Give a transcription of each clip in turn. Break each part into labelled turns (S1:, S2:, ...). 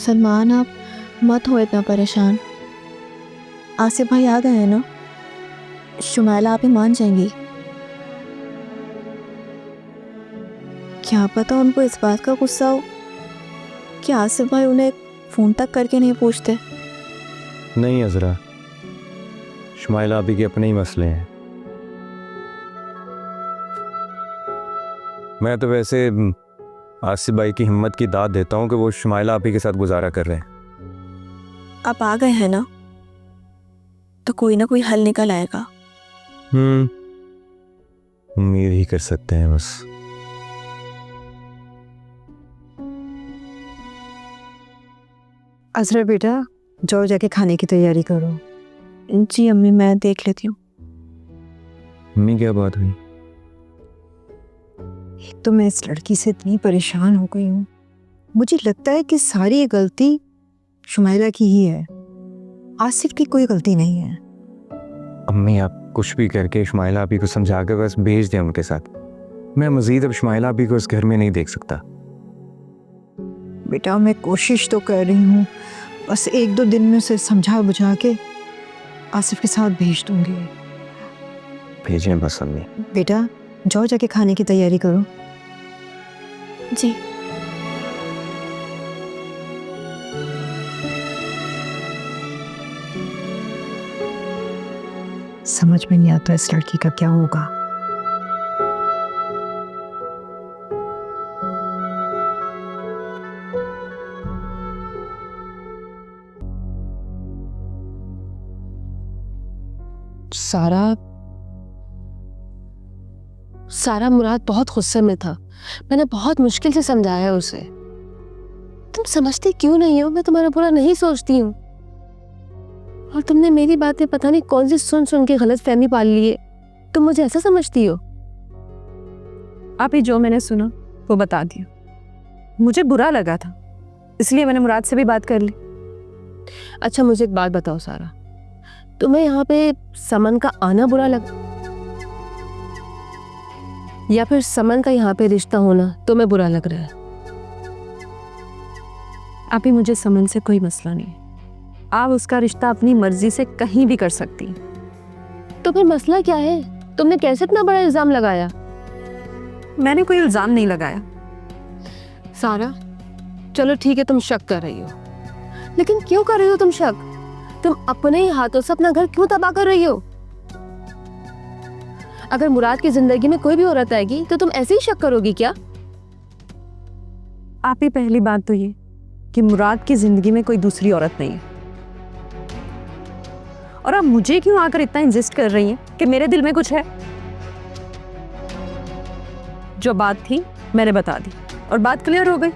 S1: सलमान आप मत हो इतना परेशान। आसिफ भाई आ गए हैं ना, शुमाइला आप ही मान जाएंगी। क्या पता उनको इस बात का गुस्सा हो कि आसिफ भाई उन्हें फ़ोन तक करके नहीं पूछते।
S2: नहीं अज़रा, शुमाइला अभी के अपने ही मसले हैं। मैं तो वैसे आसिफ भाई की हिम्मत की दाद देता हूँ कि वो शुमाइला आप ही के साथ गुजारा कर रहे हैं।
S1: आप आ गए हैं ना, तो कोई ना कोई हल निकल आएगा।
S2: उम्मीद ही कर सकते हैं बस।
S3: अज़रा बेटा, जाओ जाके खाने की तैयारी करो।
S1: जी अम्मी, मैं देख लेती हूँ।
S2: मम्मी क्या बात हुई?
S3: एक तो मैं इस लड़की से इतनी परेशान हो गई हूँ। मुझे लगता है कि सारी गलती शुमाइला की ही है, आसिफ की कोई गलती नहीं है।
S2: अम्मी आप कुछ भी करके शुमाइला आप ही को समझा कर बस भेज दें उनके साथ। मैं मजीद अब शुमाइला आप ही को इस घर में नहीं देख सकता।
S3: बेटा मैं कोशिश तो कर रही हूँ, बस 1-2 दिन में उसे समझा बुझा के आसिफ के साथ भेज दूंगी।
S2: भेजें बस अम्मी।
S3: बेटा जाओ जाके खाने की तैयारी करो।
S1: जी।
S3: समझ में नहीं आता इस लड़की का क्या होगा।
S4: सारा मुराद बहुत गुस्से में था। मैंने बहुत मुश्किल से समझाया उसे। तुम समझते क्यों नहीं हो? मैं तुम्हारा बुरा नहीं सोचती हूँ, और तुमने मेरी बातें पता नहीं कौन सी सुन सुन के गलत फहमी पाल ली है। तुम मुझे ऐसा समझती हो?
S5: आप ही जो मैंने सुना वो बता दिया। मुझे बुरा लगा था, इसलिए मैंने मुराद से भी बात कर ली।
S4: अच्छा मुझे एक बात बताओ सारा, तुम्हें यहाँ पे समन का आना बुरा लगा, या फिर समन का यहाँ पे रिश्ता होना तुम्हें बुरा लग रहा है?
S5: आप ही मुझे समन से कोई मसला नहीं, आप उसका रिश्ता अपनी मर्जी से कहीं भी कर सकती।
S4: तो फिर मसला क्या है? तुमने कैसे इतना बड़ा इल्जाम लगाया?
S5: मैंने कोई इल्जाम नहीं लगाया।
S4: सारा चलो ठीक है, तुम शक कर रही हो, लेकिन क्यों कर रही हो तुम शक? तुम अपने ही हाथों से अपना घर क्यों तबाह कर रही हो? अगर मुराद की जिंदगी में कोई भी औरत आएगी तो तुम ऐसे ही शक करोगी क्या?
S5: आप ही पहली बात तो ये कि मुराद की जिंदगी में कोई दूसरी औरत नहीं है, और आप मुझे क्यों आकर इतना इंसिस्ट कर रही हैं कि मेरे दिल में कुछ है? जो बात थी मैंने बता दी और बात क्लियर हो गई।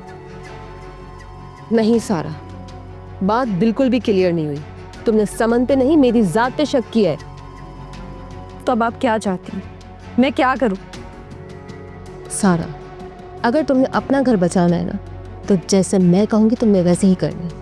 S4: नहीं सारा, बात बिल्कुल भी क्लियर नहीं हुई। तुमने समन पे नहीं मेरी जात पे शक किया है।
S5: तो अब आप क्या चाहती हैं? मैं क्या करूं?
S4: सारा, अगर तुमने अपना घर बचाना है ना, तो जैसे मैं कहूंगी तुमने वैसे ही करना है।